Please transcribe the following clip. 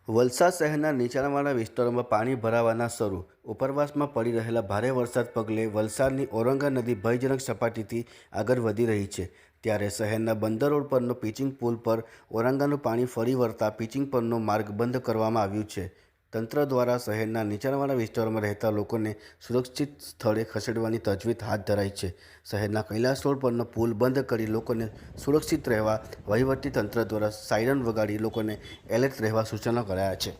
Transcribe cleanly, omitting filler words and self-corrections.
વલસાડ શહેરના નીચાણવાળા વિસ્તારોમાં પાણી ભરાવાના શરૂ। ઉપરવાસમાં પડી રહેલા ભારે વરસાદ પગલે વલસાડની ઔરંગા નદી ભયજનક સપાટીથી આગળ વધી રહી છે। ત્યારે શહેરના બંદર રોડ પરનો પિચિંગ પુલ પર ઔરંગાનું પાણી ફરી વળતા પિચિંગ પરનો માર્ગ બંધ કરવામાં આવ્યું છે। તંત્ર દ્વારા શહેરના નીચાણવાળા વિસ્તારોમાં રહેતા લોકોને સુરક્ષિત સ્થળે ખસેડવાની તજવીજ હાથ ધરાઈ છે। શહેરના કૈલાસ રોડ પરનો પુલ બંધ કરી લોકોને સુરક્ષિત રહેવા વહીવટી તંત્ર દ્વારા સાયરન વગાડી લોકોને એલર્ટ રહેવા સૂચનો કરાયા છે।